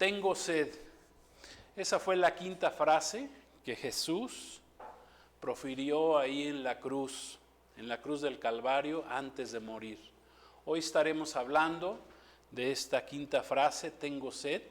Tengo sed. Esa fue la quinta frase que Jesús profirió ahí en la cruz del Calvario antes de morir. Hoy estaremos hablando de esta quinta frase, tengo sed,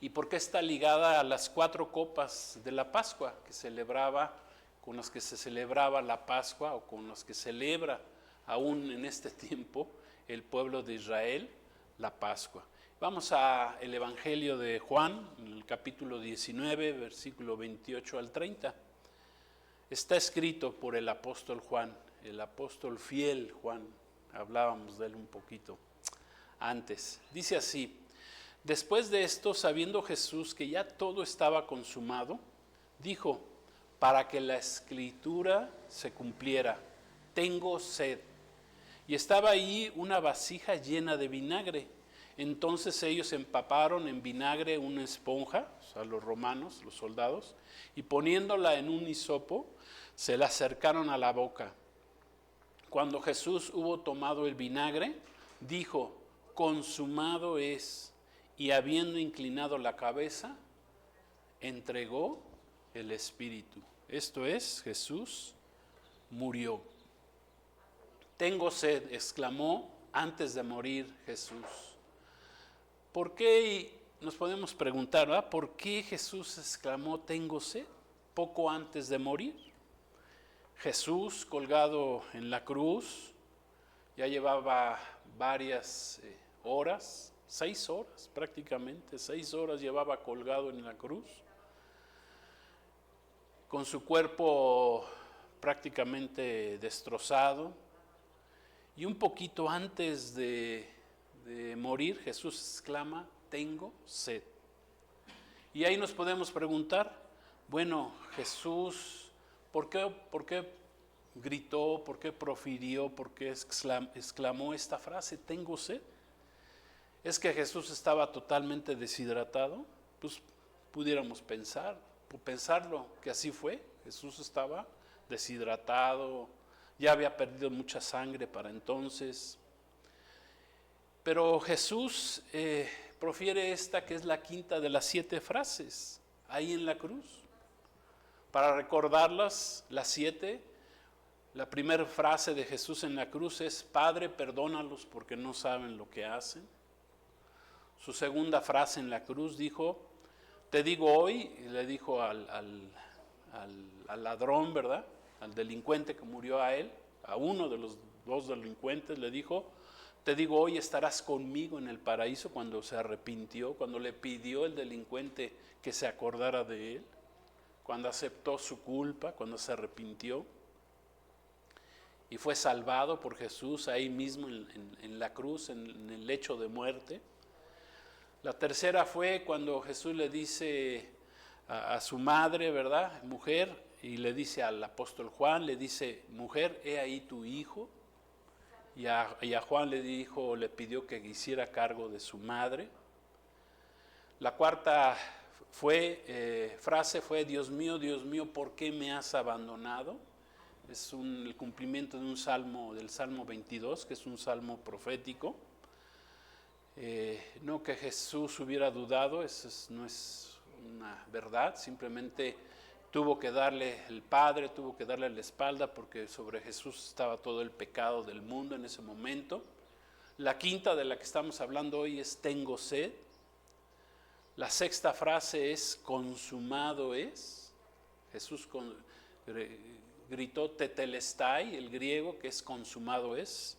y por qué está ligada a las 4 copas de la Pascua que celebraba, con las que se celebraba la Pascua o con las que celebra aún en este tiempo el pueblo de Israel la Pascua. Vamos al Evangelio de Juan, en el capítulo 19, versículo 28 al 30. Está escrito por el apóstol Juan, el apóstol fiel Juan, hablábamos de él un poquito antes. Dice así: después de esto, sabiendo Jesús que ya todo estaba consumado, dijo, para que la escritura se cumpliera, tengo sed. Y estaba ahí una vasija llena de vinagre. Entonces ellos empaparon en vinagre una esponja, o sea, los romanos, los soldados, y poniéndola en un hisopo, se la acercaron a la boca. Cuando Jesús hubo tomado el vinagre, dijo, consumado es, y habiendo inclinado la cabeza, entregó el Espíritu. Esto es, Jesús murió. Tengo sed, exclamó antes de morir Jesús. ¿Por qué? Nos podemos preguntar, ¿verdad? ¿Por qué Jesús exclamó tengo sed poco antes de morir? Jesús colgado en la cruz ya llevaba varias horas, 6 horas prácticamente, 6 horas llevaba colgado en la cruz, con su cuerpo prácticamente destrozado, y un poquito antes de morir Jesús exclama, tengo sed. Y ahí nos podemos preguntar, bueno, Jesús, ¿por qué gritó, por qué profirió, por qué exclamó esta frase, tengo sed? ¿Es que Jesús estaba totalmente deshidratado? Pues pudiéramos pensarlo que así fue. Jesús estaba deshidratado, ya había perdido mucha sangre para entonces. Pero Jesús profiere esta que es la quinta de las 7 frases ahí en la cruz. Para recordarlas, las 7, la primera frase de Jesús en la cruz es, Padre, perdónalos porque no saben lo que hacen. Su segunda frase en la cruz dijo, te digo hoy, y le dijo al ladrón, ¿verdad? Al delincuente que murió a él, a uno de los 2 delincuentes, le dijo, te digo hoy estarás conmigo en el paraíso. Cuando se arrepintió, cuando le pidió el delincuente que se acordara de él, cuando aceptó su culpa, cuando se arrepintió y fue salvado por Jesús ahí mismo en la cruz, en el lecho de muerte. La tercera fue cuando Jesús le dice a su madre, ¿verdad? Mujer, y le dice al apóstol Juan, le dice, mujer, he ahí tu hijo. Y a Juan le pidió que hiciera cargo de su madre. La cuarta frase fue, Dios mío, ¿por qué me has abandonado? Es el cumplimiento de un salmo, del Salmo 22, que es un salmo profético. No que Jesús hubiera dudado, eso no es una verdad, simplemente tuvo que darle el Padre, tuvo que darle la espalda porque sobre Jesús estaba todo el pecado del mundo en ese momento. La quinta de la que estamos hablando hoy es tengo sed. La sexta frase es consumado es. Jesús gritó tetelestai, el griego, que es consumado es.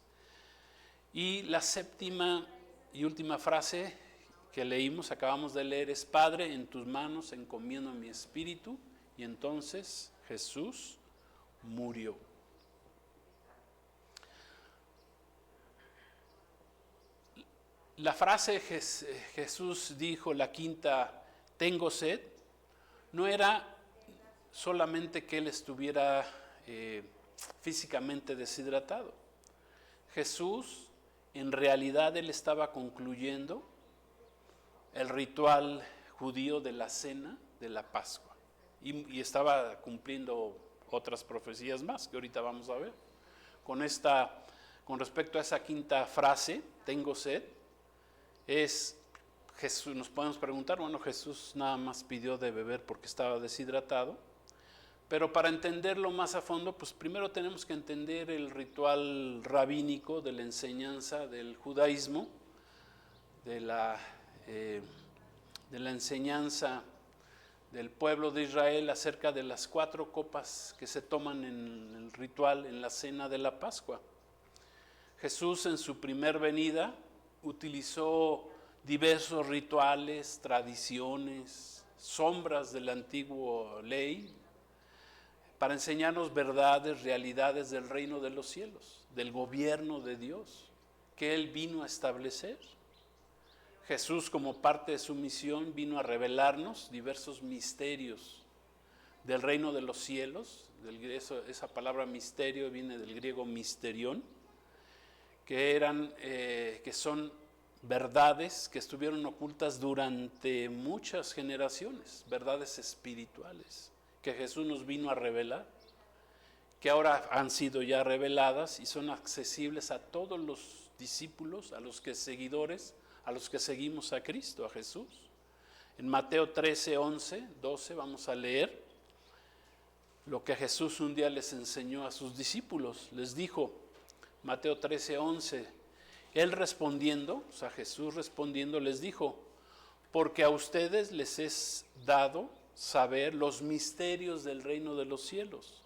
Y la séptima y última frase que leímos, acabamos de leer, es Padre, en tus manos encomiendo mi espíritu. Y entonces Jesús murió. La frase Jesús dijo, la quinta, tengo sed, no era solamente que él estuviera físicamente deshidratado. Jesús, en realidad, él estaba concluyendo el ritual judío de la cena de la Pascua. Y estaba cumpliendo otras profecías más que ahorita vamos a ver. Con respecto a esa quinta frase, tengo sed, Jesús, nos podemos preguntar, bueno, Jesús nada más pidió de beber porque estaba deshidratado, pero para entenderlo más a fondo, pues primero tenemos que entender el ritual rabínico de la enseñanza del judaísmo, de la enseñanza del pueblo de Israel acerca de las 4 copas que se toman en el ritual, en la cena de la Pascua. Jesús en su primer venida utilizó diversos rituales, tradiciones, sombras de la antigua ley, para enseñarnos verdades, realidades del reino de los cielos, del gobierno de Dios, que Él vino a establecer. Jesús, como parte de su misión, vino a revelarnos diversos misterios del reino de los cielos. Esa palabra misterio viene del griego misterión, que son verdades que estuvieron ocultas durante muchas generaciones, verdades espirituales que Jesús nos vino a revelar, que ahora han sido ya reveladas y son accesibles a todos los discípulos, a los que seguidores, a los que seguimos a Cristo, a Jesús. En Mateo 13, 11, 12 vamos a leer lo que Jesús un día les enseñó a sus discípulos. Les dijo, Mateo 13, 11, Él respondiendo, o sea Jesús respondiendo les dijo, porque a ustedes les es dado saber los misterios del reino de los cielos,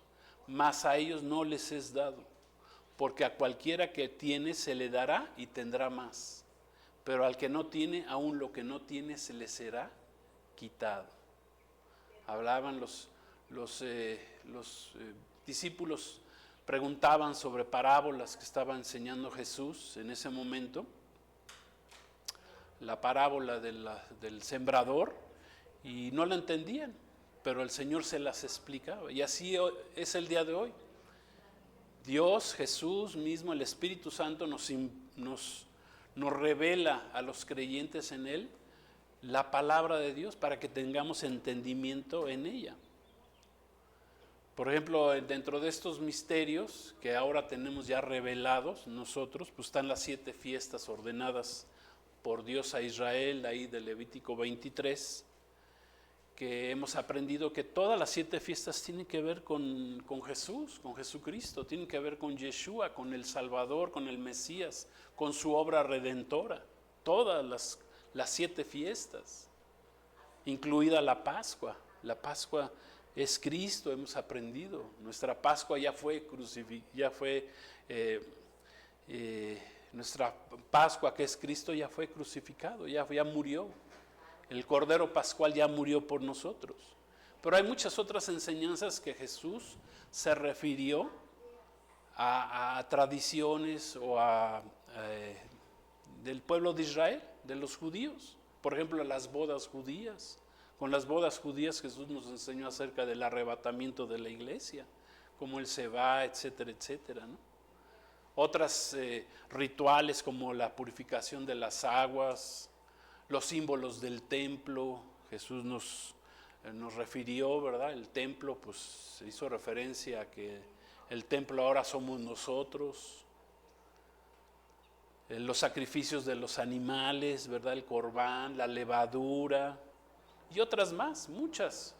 mas a ellos no les es dado, porque a cualquiera que tiene se le dará y tendrá más, pero al que no tiene, aún lo que no tiene se le será quitado. Hablaban los discípulos, preguntaban sobre parábolas que estaba enseñando Jesús en ese momento, la parábola del sembrador, y no la entendían, pero el Señor se las explicaba, y así es el día de hoy. Dios, Jesús mismo, el Espíritu Santo nos revela a los creyentes en Él la palabra de Dios para que tengamos entendimiento en ella. Por ejemplo, dentro de estos misterios que ahora tenemos ya revelados nosotros, pues están las 7 fiestas ordenadas por Dios a Israel, ahí de Levítico 23, que hemos aprendido que todas las 7 fiestas tienen que ver con Jesús, con Jesucristo, tienen que ver con Yeshua, con el Salvador, con el Mesías, con su obra redentora. Todas las 7 fiestas, incluida la Pascua. La Pascua es Cristo, hemos aprendido. Nuestra Pascua ya fue nuestra Pascua, que es Cristo, ya fue crucificado, ya murió. El Cordero Pascual ya murió por nosotros. Pero hay muchas otras enseñanzas que Jesús se refirió a tradiciones o del pueblo de Israel, de los judíos. Por ejemplo, las bodas judías. Con las bodas judías Jesús nos enseñó acerca del arrebatamiento de la iglesia, como el Sebá, etcétera, etcétera, ¿no? Otras rituales como la purificación de las aguas, los símbolos del templo. Jesús nos refirió, ¿verdad? El templo, pues se hizo referencia a que el templo ahora somos nosotros. Los sacrificios de los animales, ¿verdad? El corbán, la levadura y otras más, muchas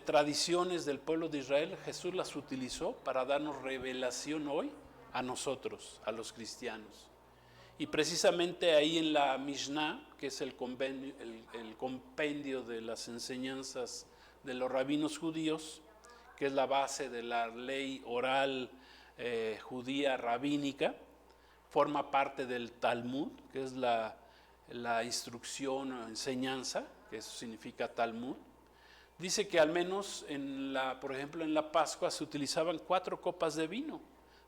tradiciones del pueblo de Israel. Jesús las utilizó para darnos revelación hoy a nosotros, a los cristianos. Y precisamente ahí en la Mishnah, que es el compendio de las enseñanzas de los rabinos judíos, que es la base de la ley oral judía rabínica, forma parte del Talmud, que es la instrucción o enseñanza, que eso significa Talmud. Dice que al menos, por ejemplo, en la Pascua se utilizaban 4 copas de vino.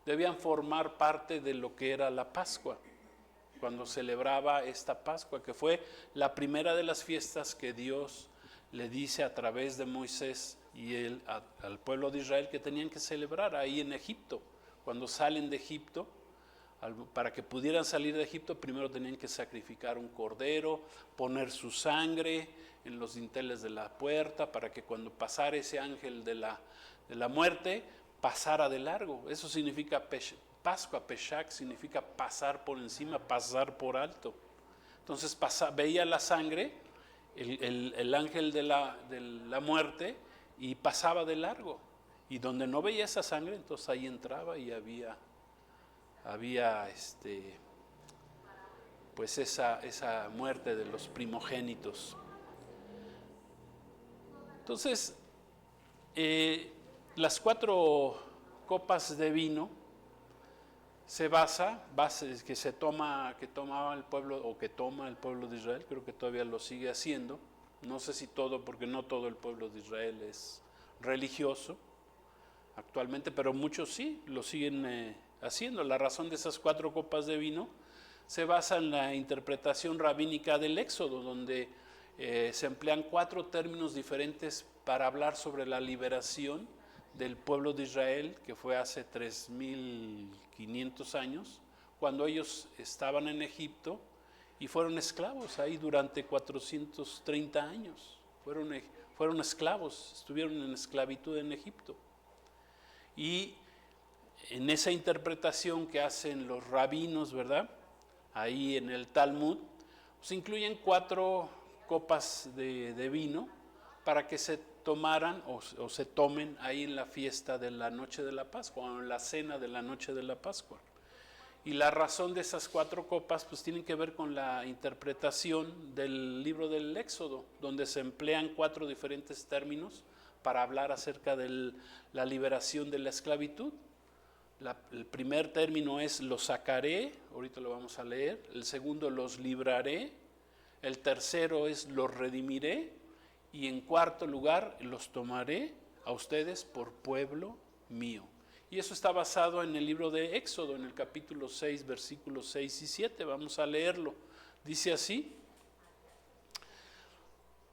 Debían formar parte de lo que era la Pascua, cuando celebraba esta Pascua, que fue la primera de las fiestas que Dios le dice a través de Moisés y al pueblo de Israel que tenían que celebrar ahí en Egipto. Cuando salen de Egipto, para que pudieran salir de Egipto, primero tenían que sacrificar un cordero, poner su sangre en los dinteles de la puerta, para que cuando pasara ese ángel de la muerte, pasara de largo. Eso significa Pascua, Peshach, significa pasar por encima, pasar por alto. Entonces veía la sangre, el ángel de la muerte, y pasaba de largo. Y donde no veía esa sangre, entonces ahí entraba y había pues esa muerte de los primogénitos. Entonces, las 4 copas de vino se basa que tomaba el pueblo, o que toma el pueblo de Israel, creo que todavía lo sigue haciendo. No sé si todo, porque no todo el pueblo de Israel es religioso actualmente, pero muchos sí lo siguen haciendo. La razón de esas 4 copas de vino se basa en la interpretación rabínica del Éxodo, donde se emplean 4 términos diferentes para hablar sobre la liberación del pueblo de Israel, que fue hace 3.500 años, cuando ellos estaban en Egipto y fueron esclavos ahí durante 430 años. Fueron esclavos, estuvieron en esclavitud en Egipto. Y en esa interpretación que hacen los rabinos, ¿verdad?, ahí en el Talmud, pues incluyen 4 copas de vino para que se tomaran o se tomen ahí en la fiesta de la noche de la Pascua, o en la cena de la noche de la Pascua. Y la razón de esas 4 copas pues tienen que ver con la interpretación del libro del Éxodo, donde se emplean 4 diferentes términos para hablar acerca de la liberación de la esclavitud. El primer término es los sacaré, ahorita lo vamos a leer. El segundo, los libraré. El tercero es los redimiré. Y en cuarto lugar, los tomaré a ustedes por pueblo mío. Y eso está basado en el libro de Éxodo, en el capítulo 6, versículos 6 y 7. Vamos a leerlo. Dice así.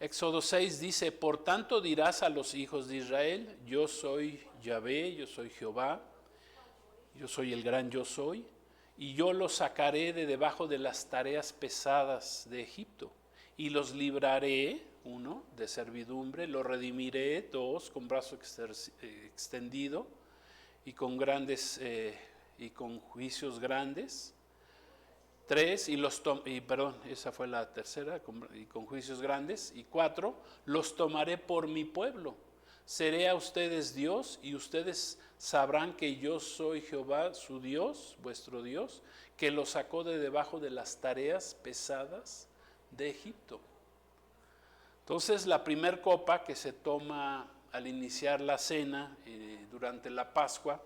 Éxodo 6 dice: por tanto dirás a los hijos de Israel, yo soy Yahvé, yo soy Jehová, yo soy el gran yo soy, y yo los sacaré de debajo de las tareas pesadas de Egipto, y los libraré, 1, de servidumbre, los redimiré, 2, con brazo extendido, y con juicios grandes, 3, esa fue la tercera, y con juicios grandes, y 4, los tomaré por mi pueblo, seré a ustedes Dios, y ustedes sabrán que yo soy Jehová, su Dios, vuestro Dios, que los sacó de debajo de las tareas pesadas de Egipto. Entonces, la primer copa que se toma al iniciar la cena durante la Pascua,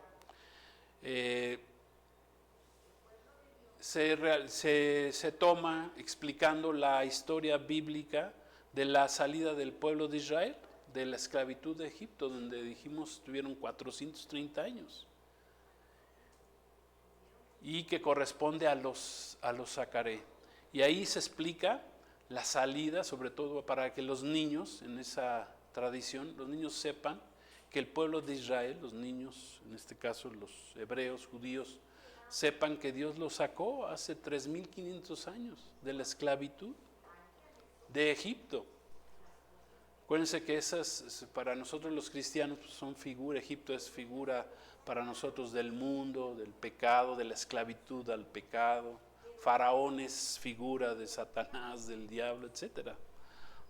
se toma explicando la historia bíblica de la salida del pueblo de Israel, de la esclavitud de Egipto, donde dijimos tuvieron 430 años, y que corresponde a los sacaré. Y ahí se explica la salida, sobre todo para que los niños, en esa tradición, los niños sepan que el pueblo de Israel, los niños, en este caso los hebreos, judíos, sepan que Dios los sacó hace 3.500 años de la esclavitud de Egipto. Acuérdense que esas, para nosotros los cristianos, son figura. Egipto es figura para nosotros del mundo, del pecado, de la esclavitud al pecado. Faraón es figura de Satanás, del diablo, etc.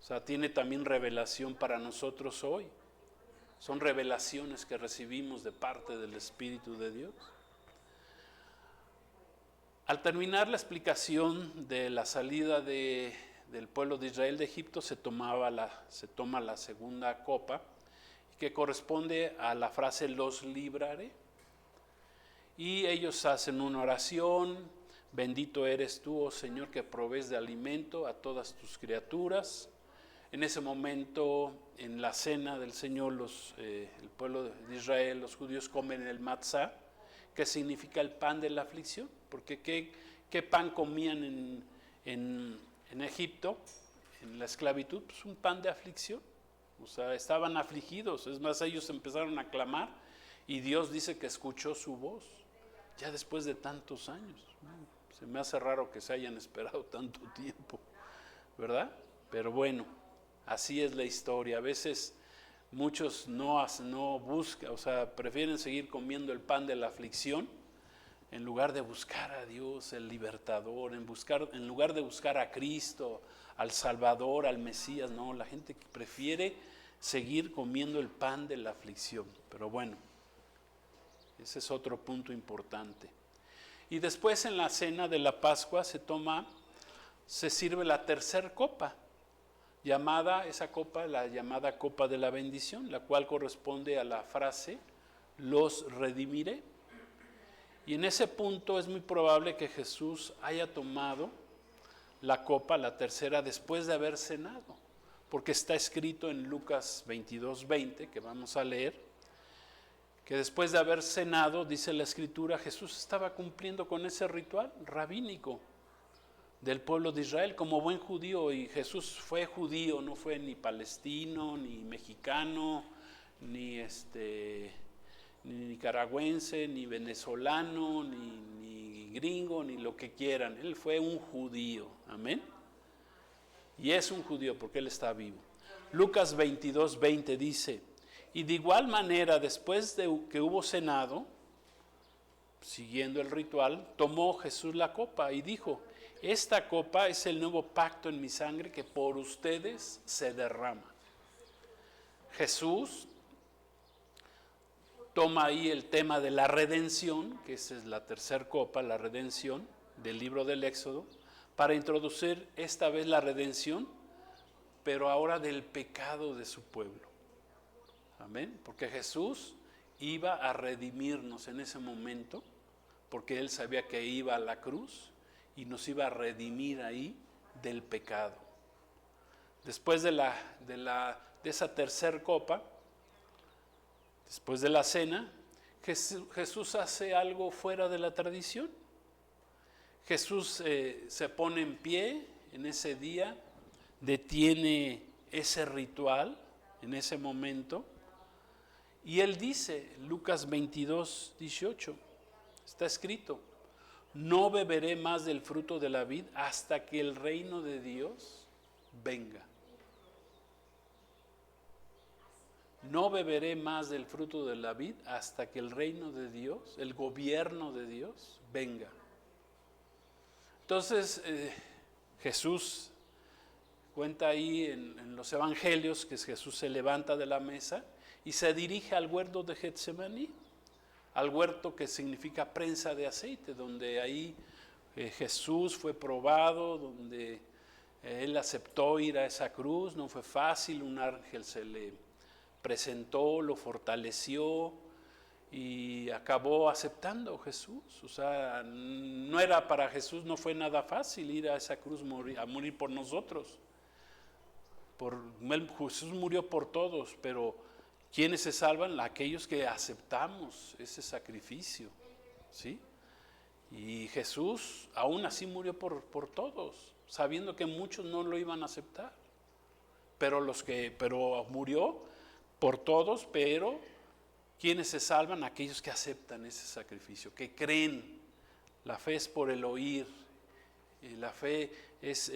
O sea, tiene también revelación para nosotros hoy. Son revelaciones que recibimos de parte del Espíritu de Dios. Al terminar la explicación de la salida del pueblo de Israel de Egipto, se toma la segunda copa, que corresponde a la frase los libraré. Y ellos hacen una oración: bendito eres tú, oh Señor, que provees de alimento a todas tus criaturas. En ese momento, en la cena del Señor, el pueblo de Israel, los judíos, comen el matzá, que significa el pan de la aflicción. Porque ¿qué pan comían en Egipto, en la esclavitud? Pues un pan de aflicción. O sea, estaban afligidos. Es más, ellos empezaron a clamar y Dios dice que escuchó su voz, ya después de tantos años. Se me hace raro que se hayan esperado tanto tiempo, ¿verdad? Pero bueno, así es la historia. A veces muchos no buscan, o sea, prefieren seguir comiendo el pan de la aflicción en lugar de buscar a Dios, el libertador, en lugar de buscar a Cristo, al Salvador, al Mesías, no, la gente prefiere seguir comiendo el pan de la aflicción. Pero bueno, ese es otro punto importante. Y después en la cena de la Pascua se sirve la tercer copa, la llamada copa de la bendición, la cual corresponde a la frase, los redimiré. Y en ese punto es muy probable que Jesús haya tomado la copa, la tercera, después de haber cenado, porque está escrito en Lucas 22:20, que vamos a leer, que después de haber cenado, dice la Escritura, Jesús estaba cumpliendo con ese ritual rabínico del pueblo de Israel como buen judío, y Jesús fue judío, no fue ni palestino, ni mexicano, ni nicaragüense, ni venezolano, ni gringo, ni lo que quieran. Él fue un judío, amén. Y es un judío porque Él está vivo. Lucas 22:20 dice, y de igual manera, después de que hubo cenado, siguiendo el ritual, tomó Jesús la copa y dijo, esta copa es el nuevo pacto en mi sangre que por ustedes se derrama. Jesús toma ahí el tema de la redención, que esa es la tercer copa, la redención del libro del Éxodo, para introducir esta vez la redención, pero ahora del pecado de su pueblo. Amén, porque Jesús iba a redimirnos en ese momento, porque Él sabía que iba a la cruz y nos iba a redimir ahí del pecado. Después de esa tercer copa, después de la cena, Jesús hace algo fuera de la tradición. Jesús se pone en pie en ese día, detiene ese ritual en ese momento, y Él dice, Lucas 22:18, está escrito, no beberé más del fruto de la vid hasta que el reino de Dios venga. No beberé más del fruto de la vid hasta que el reino de Dios, el gobierno de Dios, venga. Entonces, Jesús cuenta ahí en los evangelios que Jesús se levanta de la mesa y se dirige al huerto de Getsemaní, al huerto que significa prensa de aceite, donde ahí Jesús fue probado, donde Él aceptó ir a esa cruz, no fue fácil, un ángel se le presentó, lo fortaleció y acabó aceptando Jesús. O sea, no era para Jesús, no fue nada fácil ir a esa cruz a morir por nosotros. Jesús murió por todos, pero ¿quiénes se salvan? Aquellos que aceptamos ese sacrificio, ¿sí? Y Jesús aún así murió por todos, sabiendo que muchos no lo iban a aceptar. Pero murió por todos, pero ¿quiénes se salvan? Aquellos que aceptan ese sacrificio, que creen. La fe es por el oír, la fe es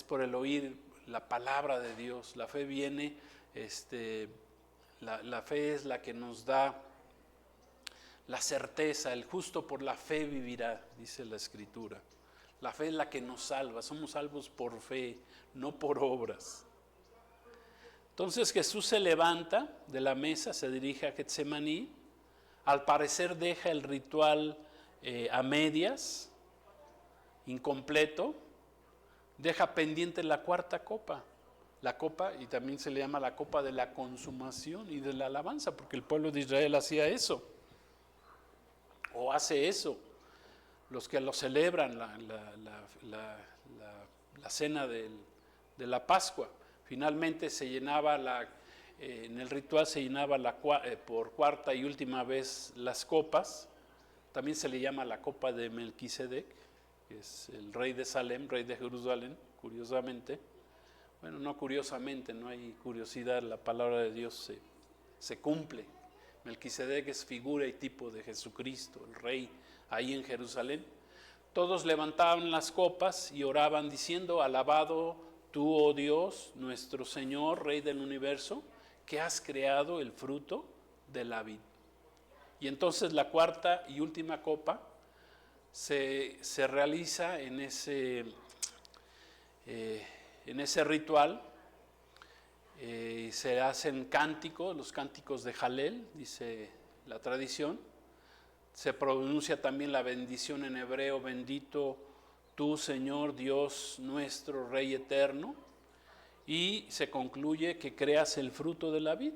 por el oír la palabra de Dios. La fe viene, la fe es la que nos da la certeza, el justo por la fe vivirá, dice la Escritura. La fe es la que nos salva, somos salvos por fe, no por obras. Entonces Jesús se levanta de la mesa, se dirige a Getsemaní, al parecer deja el ritual a medias, incompleto, deja pendiente la cuarta copa, y también se le llama la copa de la consumación y de la alabanza, porque el pueblo de Israel hacía eso, o hace eso, los que lo celebran, la cena de la Pascua. Finalmente se llenaba en el ritual se llenaba por cuarta y última vez las copas. También se le llama la copa de Melquisedec, que es el rey de Salem, rey de Jerusalén, curiosamente. Bueno, no curiosamente, no hay curiosidad, la palabra de Dios se cumple. Melquisedec es figura y tipo de Jesucristo, el rey ahí en Jerusalén. Todos levantaban las copas y oraban diciendo, alabado tú, oh Dios, nuestro Señor, Rey del universo, que has creado el fruto de la vid. Y entonces la cuarta y última copa se realiza en ese ritual. Se hacen cánticos, los cánticos de Jalel, dice la tradición. Se pronuncia también la bendición en hebreo: bendito tú, Señor, Dios nuestro, Rey eterno. Y se concluye que creas el fruto de la vid.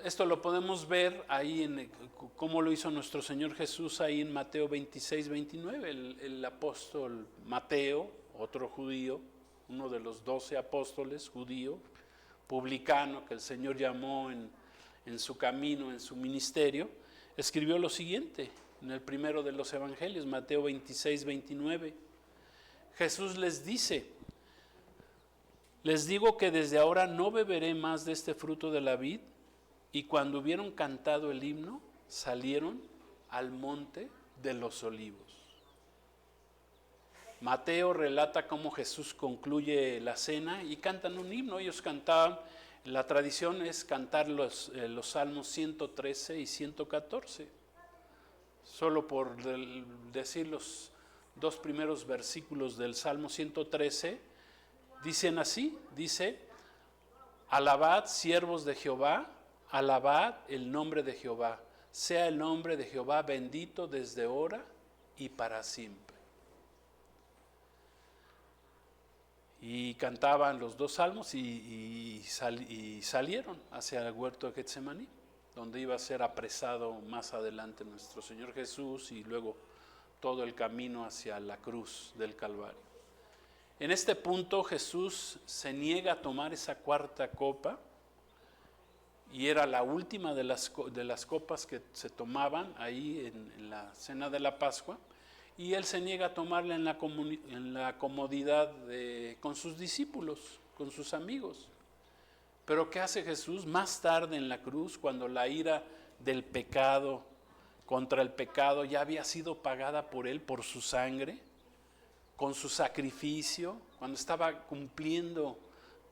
Esto lo podemos ver ahí cómo lo hizo nuestro Señor Jesús ahí en Mateo 26, 29. El apóstol Mateo, otro judío, uno de los 12 apóstoles judío, publicano, que el Señor llamó en su camino, en su ministerio, escribió lo siguiente en el primero de los evangelios, Mateo 26, 29. Jesús les dice: les digo que desde ahora no beberé más de este fruto de la vid. Y cuando hubieron cantado el himno, salieron al monte de los olivos. Mateo relata cómo Jesús concluye la cena y cantan un himno. Ellos cantaban, la tradición es cantar los salmos 113 y 114. Solo por decir los dos primeros versículos del Salmo 113, dicen así, dice: alabad, siervos de Jehová, alabad el nombre de Jehová, sea el nombre de Jehová bendito desde ahora y para siempre. Y cantaban los dos salmos y salieron hacia el huerto de Getsemaní, donde iba a ser apresado más adelante nuestro Señor Jesús, y luego todo el camino hacia la cruz del Calvario. En este punto Jesús se niega a tomar esa cuarta copa, y era la última de las copas que se tomaban ahí en la cena de la Pascua, y él se niega a tomarla en la comodidad con sus discípulos, con sus amigos. Pero ¿qué hace Jesús? Más tarde en la cruz, cuando la ira del pecado, contra el pecado, ya había sido pagada por él, por su sangre, con su sacrificio, cuando estaba cumpliendo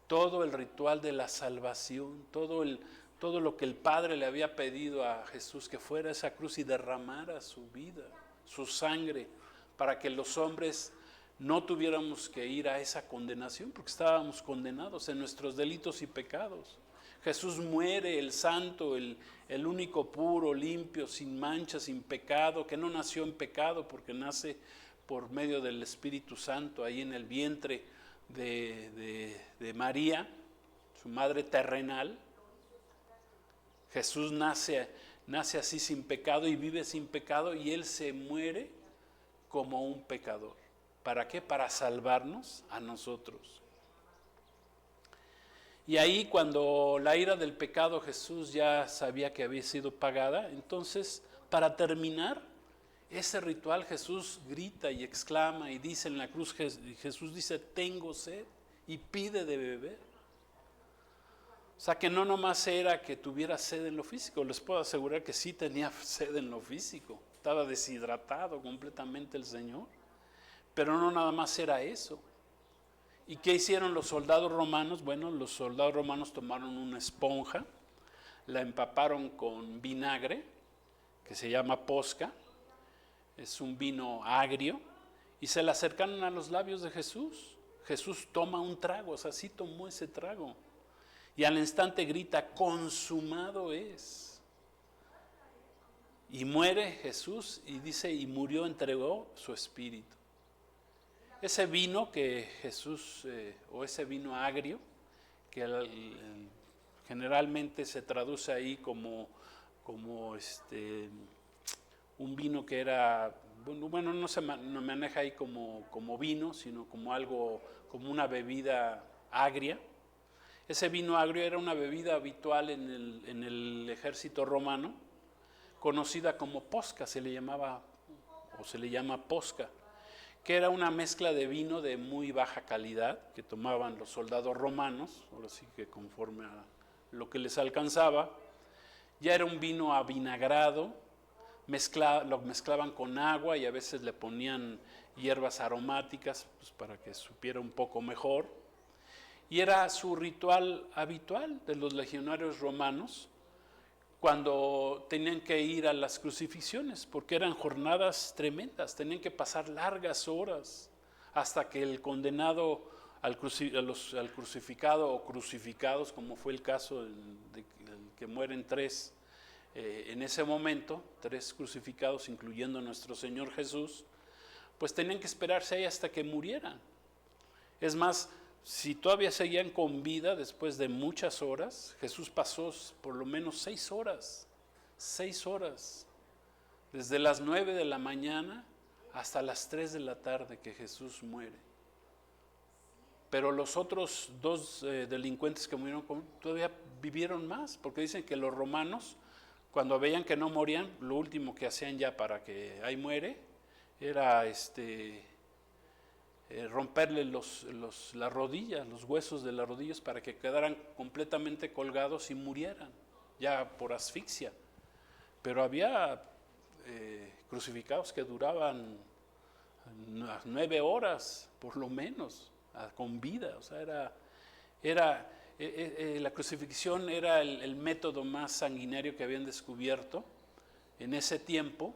todo el ritual de la salvación, todo lo que el Padre le había pedido a Jesús, que fuera a esa cruz y derramara su vida, su sangre, para que los hombres no tuviéramos que ir a esa condenación, porque estábamos condenados en nuestros delitos y pecados. Jesús muere, el santo, el único puro, limpio, sin mancha, sin pecado, que no nació en pecado porque nace por medio del Espíritu Santo ahí en el vientre de María, su madre terrenal. Jesús nace así sin pecado y vive sin pecado, y él se muere como un pecador. ¿Para qué? Para salvarnos a nosotros. Y ahí, cuando la ira del pecado Jesús ya sabía que había sido pagada, entonces, para terminar ese ritual, Jesús grita y exclama y dice en la cruz, Jesús dice: tengo sed, y pide de beber. O sea, que no nomás era que tuviera sed en lo físico, les puedo asegurar que sí tenía sed en lo físico, estaba deshidratado completamente el Señor, pero no nada más era eso. ¿Y qué hicieron los soldados romanos? Bueno, los soldados romanos tomaron una esponja, la empaparon con vinagre, que se llama posca, es un vino agrio, y se la acercaron a los labios de Jesús. Jesús toma un trago, o sea, sí tomó ese trago. Y al instante grita: consumado es. Y muere Jesús, y dice: y murió, entregó su espíritu. Ese vino que Jesús, o ese vino agrio, que generalmente se traduce ahí como un vino que era, bueno, no se maneja ahí como vino, sino como algo, como una bebida agria. Ese vino agrio era una bebida habitual en el ejército romano, conocida como posca, se le llama posca, que era una mezcla de vino de muy baja calidad que tomaban los soldados romanos, ahora sí que conforme a lo que les alcanzaba. Ya era un vino avinagrado, lo mezclaban con agua y a veces le ponían hierbas aromáticas, pues, para que supiera un poco mejor. Y era su ritual habitual de los legionarios romanos, cuando tenían que ir a las crucifixiones, porque eran jornadas tremendas, tenían que pasar largas horas hasta que el condenado al crucificado o crucificados, como fue el caso de que mueren tres en ese momento, tres crucificados incluyendo a nuestro Señor Jesús, pues tenían que esperarse ahí hasta que murieran. Es más, si todavía seguían con vida después de muchas horas, Jesús pasó por lo menos 6 horas, desde las 9 de la mañana hasta las 3 de la tarde que Jesús muere. Pero los otros dos delincuentes que murieron todavía vivieron más, porque dicen que los romanos, cuando veían que no morían, lo último que hacían ya para que ahí muere, era romperle las rodillas, los huesos de las rodillas para que quedaran completamente colgados y murieran, ya por asfixia. Pero había crucificados que duraban 9 horas, por lo menos, con vida. O sea, la crucifixión era el método más sanguinario que habían descubierto en ese tiempo,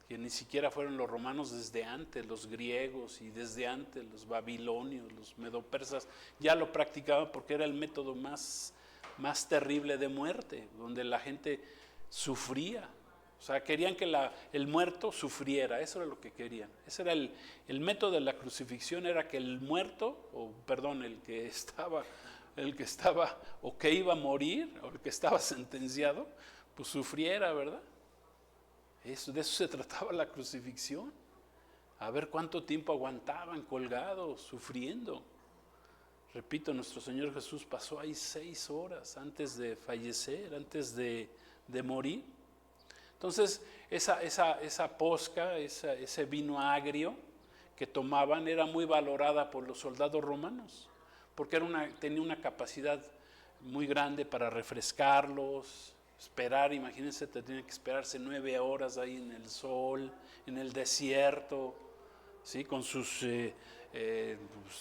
que ni siquiera fueron los romanos, desde antes, los griegos y desde antes los babilonios, los medopersas, ya lo practicaban porque era el método más terrible de muerte, donde la gente sufría. O sea, querían que el muerto sufriera, eso era lo que querían. Ese era el método de la crucifixión, era que el muerto, el que estaba o que iba a morir, o el que estaba sentenciado, pues sufriera, ¿verdad? De eso se trataba la crucifixión. A ver cuánto tiempo aguantaban colgados, sufriendo. Repito, nuestro Señor Jesús pasó ahí 6 horas antes de fallecer, antes de morir. Entonces, esa posca, ese vino agrio que tomaban era muy valorada por los soldados romanos, porque tenía una capacidad muy grande para refrescarlos. Esperar, imagínense, tenían que esperarse 9 horas ahí en el sol, en el desierto, ¿sí? Con sus pues,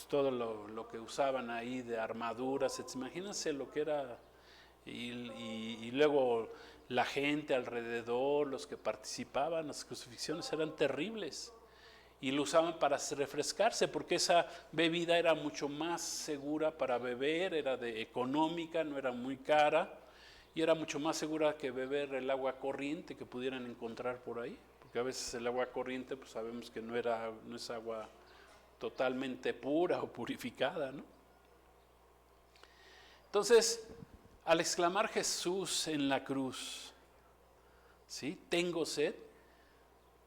todo lo que usaban ahí de armaduras, imagínense lo que era, y luego la gente alrededor, los que participaban, las crucifixiones eran terribles, y lo usaban para refrescarse, porque esa bebida era mucho más segura para beber, era económica, no era muy cara, y era mucho más segura que beber el agua corriente que pudieran encontrar por ahí, porque a veces el agua corriente pues sabemos que no es agua totalmente pura o purificada, ¿no? Entonces, al exclamar Jesús en la cruz, ¿sí? Tengo sed,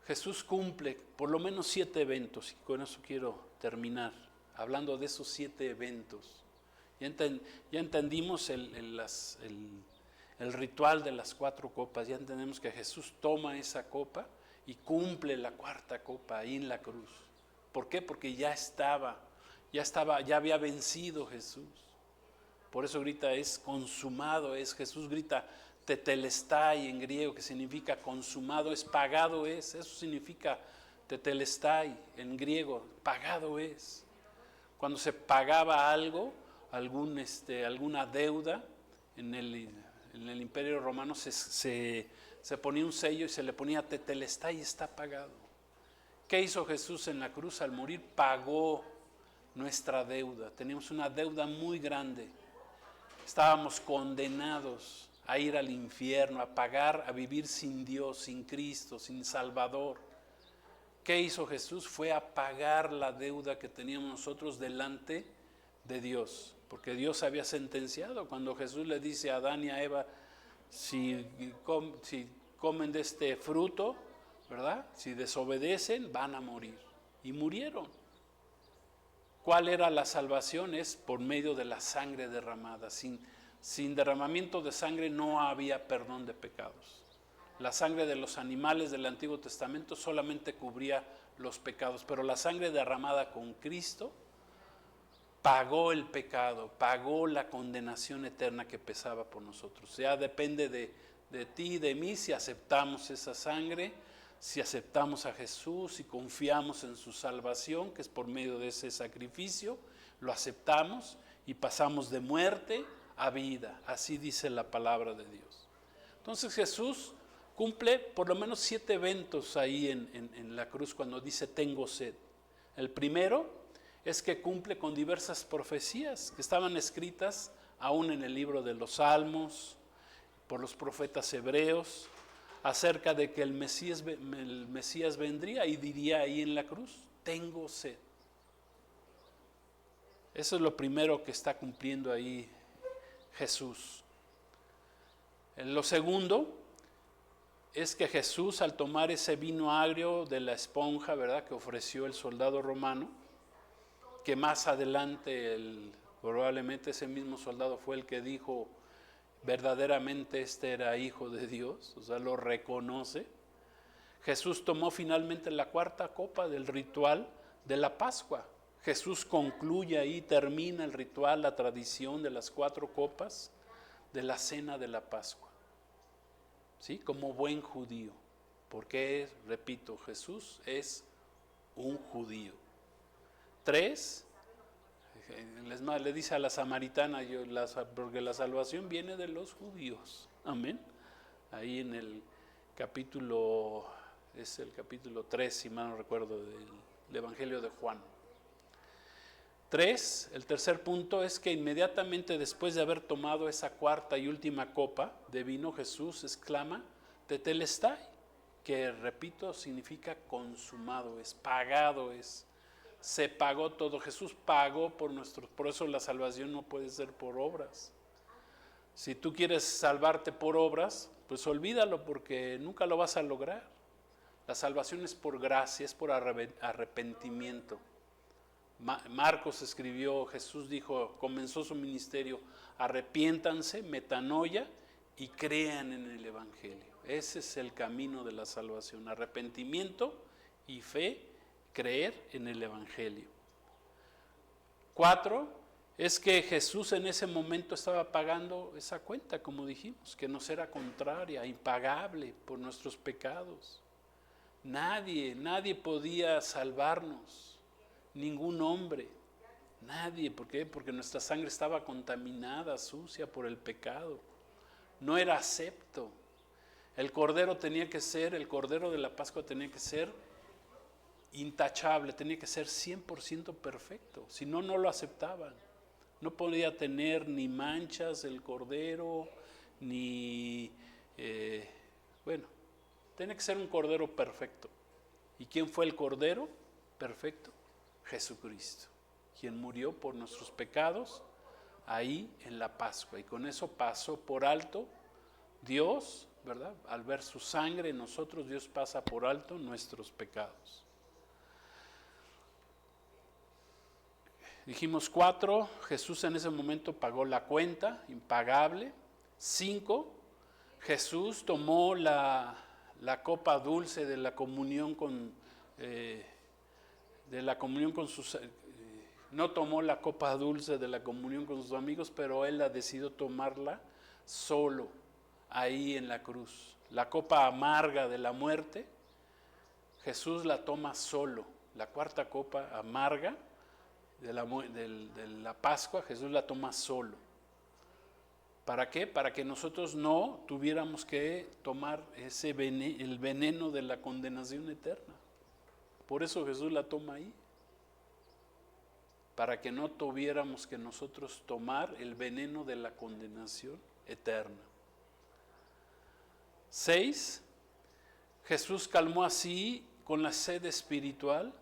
Jesús cumple por lo menos 7 eventos, y con eso quiero terminar, hablando de esos 7 eventos. Ya entendimos el ritual de las 4 copas, ya entendemos que Jesús toma esa copa y cumple la 4ª copa ahí en la cruz. ¿Por qué? Porque ya había vencido Jesús. Por eso grita, es consumado, Jesús grita tetelestai en griego, que significa consumado, es pagado es, eso significa tetelestai en griego, pagado es. Cuando se pagaba algo, alguna deuda en el Imperio Romano se ponía un sello y se le ponía tetelestai, está pagado. ¿Qué hizo Jesús en la cruz al morir? Pagó nuestra deuda. Teníamos una deuda muy grande. Estábamos condenados a ir al infierno, a vivir sin Dios, sin Cristo, sin Salvador. ¿Qué hizo Jesús? Fue a pagar la deuda que teníamos nosotros delante de Dios, porque Dios había sentenciado. Cuando Jesús le dice a Adán y a Eva, si comen de este fruto, ¿verdad? Si desobedecen, van a morir. Y murieron. ¿Cuál era la salvación? Es por medio de la sangre derramada. Sin derramamiento de sangre no había perdón de pecados. La sangre de los animales del Antiguo Testamento solamente cubría los pecados, pero la sangre derramada con Cristo pagó el pecado, pagó la condenación eterna que pesaba por nosotros. Ya depende de ti y de mí si aceptamos esa sangre, si aceptamos a Jesús y confiamos en su salvación, que es por medio de ese sacrificio, lo aceptamos y pasamos de muerte a vida. Así dice la palabra de Dios. Entonces Jesús cumple por lo menos 7 eventos ahí en la cruz cuando dice tengo sed. El primero es que cumple con diversas profecías que estaban escritas aún en el libro de los Salmos, por los profetas hebreos, acerca de que el Mesías vendría y diría ahí en la cruz, tengo sed. Eso es lo primero que está cumpliendo ahí Jesús. Lo segundo es que Jesús, al tomar ese vino agrio de la esponja, ¿verdad?, que ofreció el soldado romano, que más adelante probablemente ese mismo soldado fue el que dijo verdaderamente este era hijo de Dios, o sea, lo reconoce. Jesús tomó finalmente la cuarta copa del ritual de la Pascua. Jesús concluye ahí, termina el ritual, la tradición de las 4 copas de la cena de la Pascua. ¿Sí? Como buen judío, porque, repito, Jesús es un judío. 3, le dice a la samaritana, porque la salvación viene de los judíos, amén. Ahí en el capítulo, es el capítulo 3, si mal no recuerdo, del Evangelio de Juan. 3, el tercer punto es que inmediatamente después de haber tomado esa cuarta y última copa de vino, Jesús exclama, tetelestai, que repito, significa consumado, es pagado, se pagó todo. Jesús pagó por eso la salvación no puede ser por obras. Si tú quieres salvarte por obras, pues olvídalo porque nunca lo vas a lograr. La salvación es por gracia, es por arrepentimiento. Marcos escribió, Jesús dijo, comenzó su ministerio, arrepiéntanse, metanoia y crean en el Evangelio. Ese es el camino de la salvación, arrepentimiento y fe, creer en el Evangelio. 4, es que Jesús en ese momento estaba pagando esa cuenta, como dijimos, que nos era contraria, impagable por nuestros pecados. Nadie podía salvarnos. Ningún hombre, nadie. ¿Por qué? Porque nuestra sangre estaba contaminada, sucia por el pecado. No era acepto. El cordero de la Pascua tenía que ser intachable, tenía que ser 100% perfecto. Si no, no lo aceptaban. No podía tener ni manchas el cordero, ni, tenía que ser un cordero perfecto. ¿Y quién fue el cordero perfecto? Jesucristo, quien murió por nuestros pecados ahí en la Pascua, y con eso pasó por alto Dios, ¿verdad? Al ver su sangre en nosotros, Dios pasa por alto nuestros pecados. Dijimos 4, Jesús en ese momento pagó la cuenta, impagable. 5, Jesús tomó la copa dulce de la comunión con sus no tomó la copa dulce de la comunión con sus amigos, pero él decidió tomarla solo ahí en la cruz. La copa amarga de la muerte, Jesús la toma solo. La cuarta copa amarga de la Pascua, Jesús la toma solo. ¿Para qué? Para que nosotros no tuviéramos que tomar el veneno de la condenación eterna. Por eso Jesús la toma ahí, para que no tuviéramos que nosotros tomar el veneno de la condenación eterna. 6, Jesús calmó así con la sed espiritual,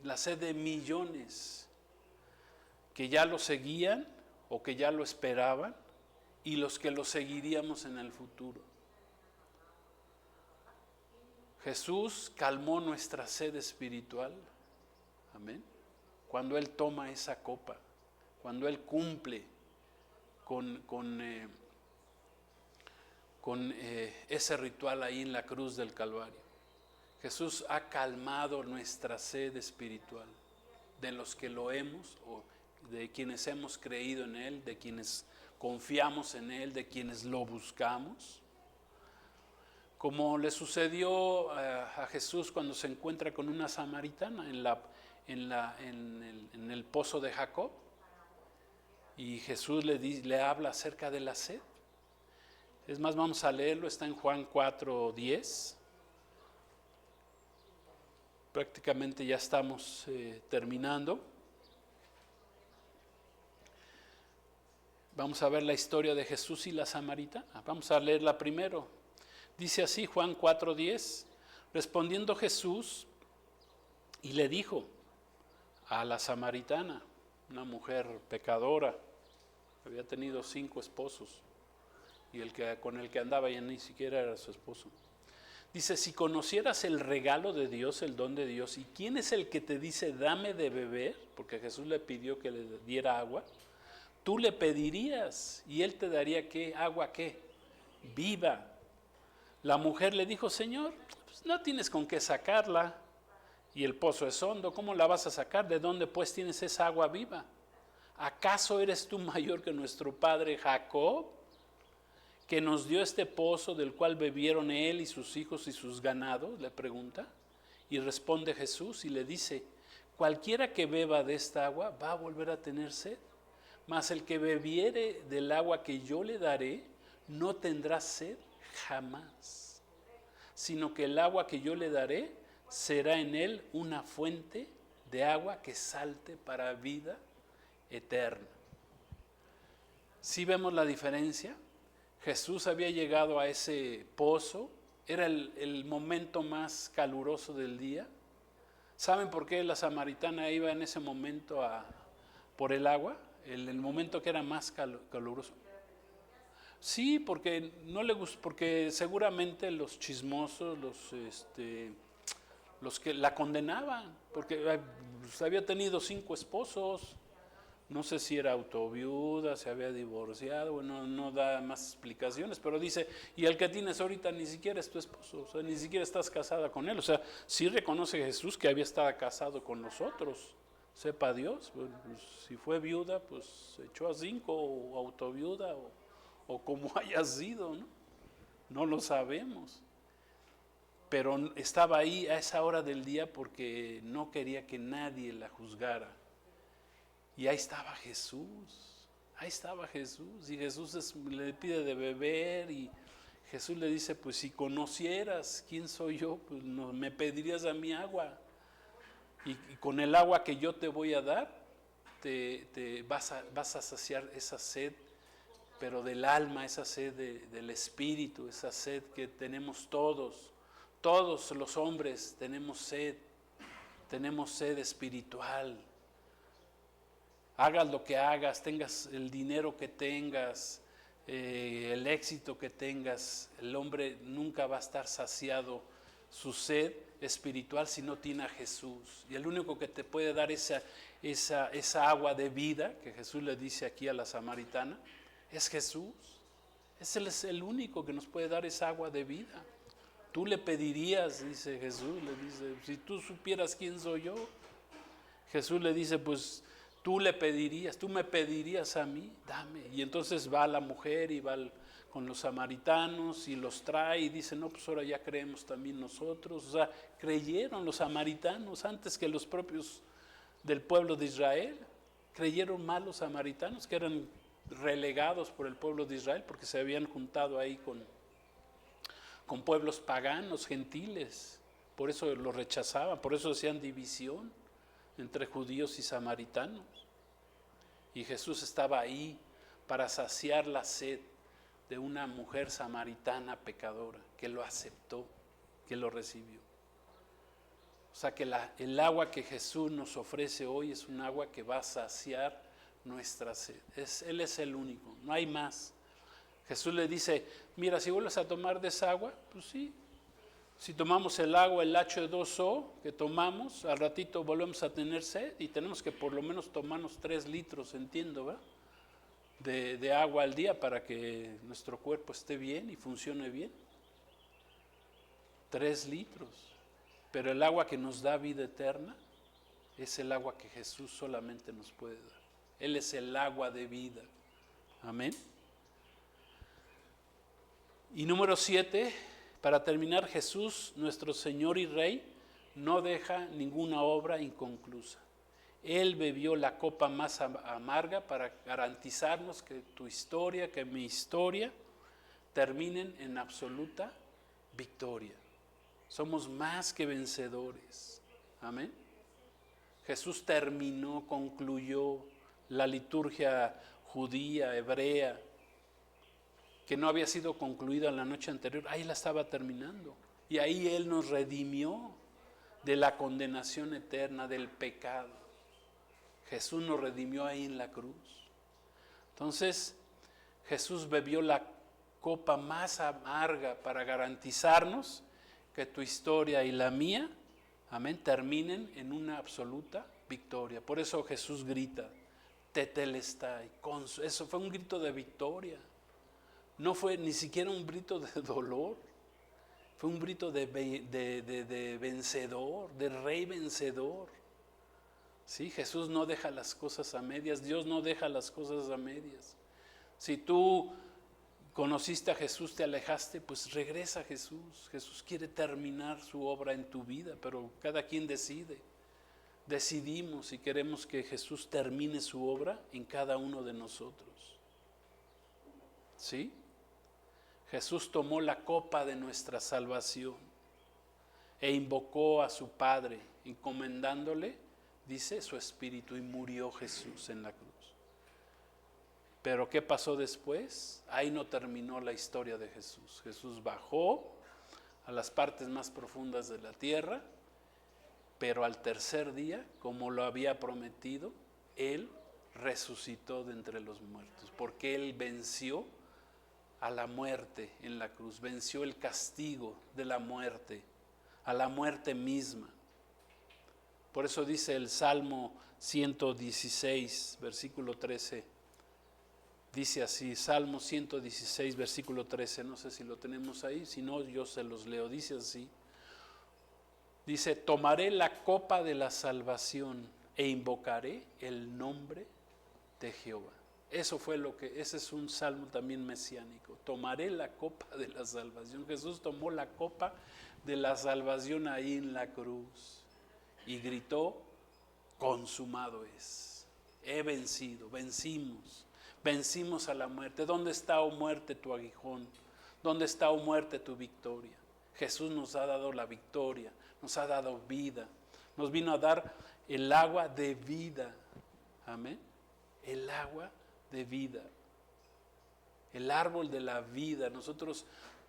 la sed de millones que ya lo seguían o que ya lo esperaban y los que lo seguiríamos en el futuro. Jesús calmó nuestra sed espiritual, amén, cuando Él toma esa copa, cuando Él cumple con ese ritual ahí en la cruz del Calvario. Jesús ha calmado nuestra sed espiritual, de los que lo hemos, o de quienes hemos creído en Él, de quienes confiamos en Él, de quienes lo buscamos. Como le sucedió a Jesús cuando se encuentra con una samaritana en el pozo de Jacob, y Jesús le habla acerca de la sed. Es más, vamos a leerlo, está en Juan 4:10. Prácticamente ya estamos terminando. Vamos a ver la historia de Jesús y la samaritana. Vamos a leerla primero. Dice así Juan 4:10. Respondiendo Jesús y le dijo a la samaritana, una mujer pecadora, había tenido 5 esposos y con el que andaba ya ni siquiera era su esposo. Dice, si conocieras el regalo de Dios, el don de Dios, ¿y quién es el que te dice dame de beber? Porque Jesús le pidió que le diera agua. Tú le pedirías y él te daría ¿qué? Agua ¿qué? Viva. La mujer le dijo, Señor, pues no tienes con qué sacarla y el pozo es hondo, ¿cómo la vas a sacar? ¿De dónde pues tienes esa agua viva? ¿Acaso eres tú mayor que nuestro padre Jacob, que nos dio este pozo del cual bebieron él y sus hijos y sus ganados? Le pregunta. Y responde Jesús y le dice, cualquiera que beba de esta agua va a volver a tener sed. Mas el que bebiere del agua que yo le daré, no tendrá sed jamás, sino que el agua que yo le daré será en él una fuente de agua que salte para vida eterna. ¿Sí vemos la diferencia? Jesús había llegado a ese pozo, era el momento más caluroso del día. ¿Saben por qué la samaritana iba en ese momento por el agua? El momento que era más caluroso. Sí, porque no le gustó, porque seguramente los chismosos, los que la condenaban, porque había tenido 5 esposos, no sé si era autoviuda, se había divorciado, bueno, no da más explicaciones, pero dice, y el que tienes ahorita ni siquiera es tu esposo, o sea, ni siquiera estás casada con él, o sea, sí reconoce Jesús que había estado casado con nosotros. Sepa Dios, pues, si fue viuda, pues echó a 5 o autoviuda o como haya sido, ¿no? No lo sabemos. Pero estaba ahí a esa hora del día porque no quería que nadie la juzgara. Y ahí estaba Jesús, y Jesús le pide de beber y Jesús le dice, pues si conocieras quién soy yo, pues no, me pedirías a mí agua. Y con el agua que yo te voy a dar, te vas a saciar esa sed, pero del alma, esa sed del espíritu, esa sed que tenemos todos los hombres tenemos sed espiritual. Hagas lo que hagas, tengas el dinero que tengas, el éxito que tengas, el hombre nunca va a estar saciado su sed espiritual si no tiene a Jesús. Y el único que te puede dar esa agua de vida, que Jesús le dice aquí a la samaritana, es Jesús. Él es el único que nos puede dar esa agua de vida. Tú le pedirías, dice Jesús, le dice, si tú supieras quién soy yo. Jesús le dice, pues tú me pedirías a mí, dame. Y entonces va la mujer y va con los samaritanos y los trae y dice, no, pues ahora ya creemos también nosotros. O sea, creyeron los samaritanos antes que los propios del pueblo de Israel. Creyeron más los samaritanos, que eran relegados por el pueblo de Israel porque se habían juntado ahí con pueblos paganos, gentiles. Por eso lo rechazaban, por eso hacían división entre judíos y samaritanos. Y Jesús estaba ahí para saciar la sed de una mujer samaritana pecadora que lo aceptó, que lo recibió. O sea que el agua que Jesús nos ofrece hoy es un agua que va a saciar nuestra sed. Él es el único, no hay más. Jesús le dice, mira, si vuelves a tomar de esa agua, pues sí. Si tomamos el agua, el H2O que tomamos, al ratito volvemos a tener sed y tenemos que por lo menos tomarnos 3 litros, entiendo, ¿verdad? De agua al día para que nuestro cuerpo esté bien y funcione bien. 3 litros. Pero el agua que nos da vida eterna es el agua que Jesús solamente nos puede dar. Él es el agua de vida. Amén. Y número 7, para terminar, Jesús, nuestro Señor y Rey, no deja ninguna obra inconclusa. Él bebió la copa más amarga para garantizarnos que tu historia, que mi historia, terminen en absoluta victoria. Somos más que vencedores. Amén. Jesús terminó, concluyó la liturgia judía, hebrea, que no había sido concluida la noche anterior. Ahí la estaba terminando. Y ahí Él nos redimió de la condenación eterna, del pecado. Jesús nos redimió ahí en la cruz. Entonces, Jesús bebió la copa más amarga para garantizarnos que tu historia y la mía, amén, terminen en una absoluta victoria. Por eso Jesús grita, tetelestai. Eso fue un grito de victoria. No fue ni siquiera un grito de dolor. Fue un grito de vencedor, de rey vencedor. Sí, Jesús no deja las cosas a medias. Dios no deja las cosas a medias. Si tú conociste a Jesús, te alejaste, pues regresa a Jesús. Jesús quiere terminar su obra en tu vida, pero cada quien decide. Decidimos si queremos que Jesús termine su obra en cada uno de nosotros. ¿Sí? Jesús tomó la copa de nuestra salvación e invocó a su Padre, encomendándole, dice, su espíritu, y murió Jesús en la cruz. Pero ¿qué pasó después? Ahí no terminó la historia de Jesús. Jesús bajó a las partes más profundas de la tierra, pero al tercer día, como lo había prometido, Él resucitó de entre los muertos, porque Él venció a la muerte en la cruz, venció el castigo de la muerte, a la muerte misma. Por eso dice el Salmo 116, versículo 13, dice así, Salmo 116, versículo 13, no sé si lo tenemos ahí, si no yo se los leo, dice así, dice, tomaré la copa de la salvación e invocaré el nombre de Jehová. Ese es un salmo también mesiánico. Tomaré la copa de la salvación. Jesús tomó la copa de la salvación ahí en la cruz y gritó, consumado es. He vencido, vencimos a la muerte. ¿Dónde está, oh muerte, tu aguijón? ¿Dónde está, oh muerte, tu victoria? Jesús nos ha dado la victoria, nos ha dado vida, nos vino a dar el agua de vida. Amén. El agua de vida, el árbol de la vida. Nosotros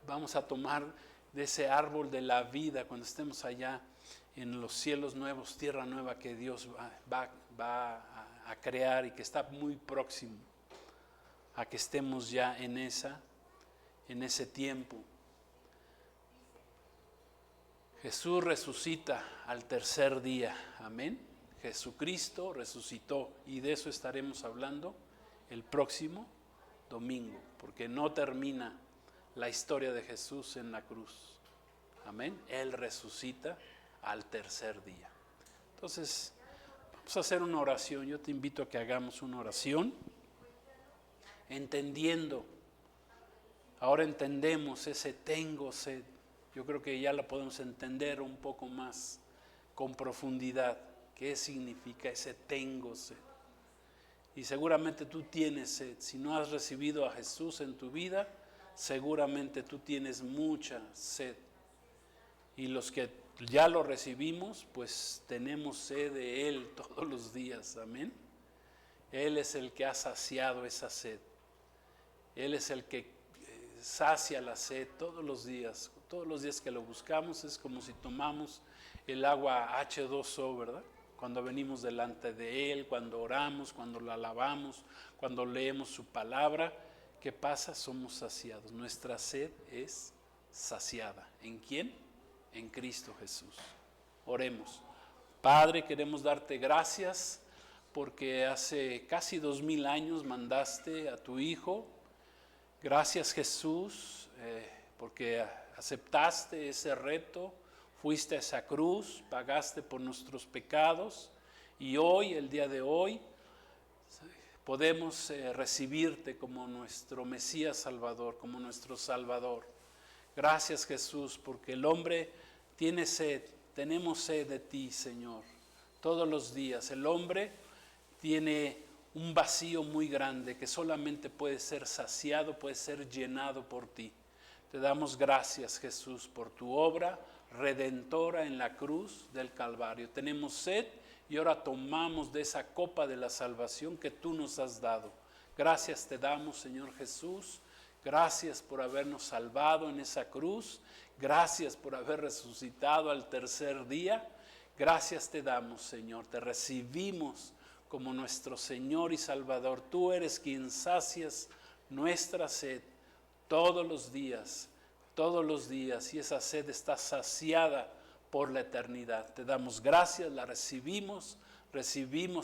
vamos a tomar de ese árbol de la vida cuando estemos allá en los cielos nuevos, tierra nueva que Dios va a crear y que está muy próximo a que estemos ya en ese tiempo. Jesús resucita al tercer día, amén. Jesucristo resucitó y de eso estaremos hablando el próximo domingo, porque no termina la historia de Jesús en la cruz. Amén. Él resucita al tercer día. Entonces, vamos a hacer una oración. Yo te invito a que hagamos una oración, entendiendo. Ahora entendemos ese tengo sed. Yo creo que ya la podemos entender un poco más con profundidad. ¿Qué significa ese tengo sed? Y seguramente tú tienes sed. Si no has recibido a Jesús en tu vida, seguramente tú tienes mucha sed. Y los que ya lo recibimos, pues tenemos sed de Él todos los días. Amén. Él es el que ha saciado esa sed. Él es el que sacia la sed todos los días. Todos los días que lo buscamos es como si tomamos el agua H2O, ¿verdad? Cuando venimos delante de Él, cuando oramos, cuando lo alabamos, cuando leemos su palabra, ¿qué pasa? Somos saciados. Nuestra sed es saciada. ¿En quién? En Cristo Jesús. Oremos. Padre, queremos darte gracias porque hace casi 2000 años mandaste a tu Hijo. Gracias, Jesús, porque aceptaste ese reto. Fuiste a esa cruz, pagaste por nuestros pecados y hoy, el día de hoy, podemos recibirte como nuestro Mesías Salvador, como nuestro Salvador. Gracias, Jesús, porque el hombre tiene sed, tenemos sed de ti, Señor, todos los días. El hombre tiene un vacío muy grande que solamente puede ser saciado, puede ser llenado por ti. Te damos gracias, Jesús, por tu obra redentora en la cruz del Calvario. Tenemos sed y ahora tomamos de esa copa de la salvación que tú nos has dado. Gracias te damos, Señor Jesús. Gracias por habernos salvado en esa cruz. Gracias por haber resucitado al tercer día. Gracias te damos, Señor. Te recibimos como nuestro Señor y Salvador. Tú eres quien sacias nuestra sed todos los días, y esa sed está saciada por la eternidad. Te damos gracias, la recibimos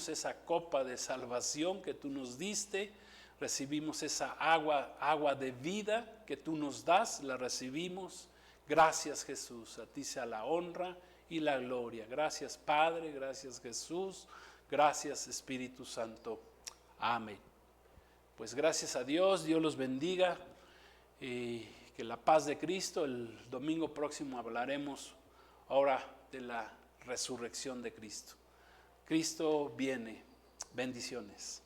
esa copa de salvación que tú nos diste, recibimos esa agua de vida que tú nos das, la recibimos. Gracias, Jesús, a ti sea la honra y la gloria. Gracias, Padre, gracias, Jesús, gracias, Espíritu Santo. Amén. Pues gracias a Dios, Dios los bendiga y que la paz de Cristo. El domingo próximo hablaremos ahora de la resurrección de Cristo. Cristo viene. Bendiciones.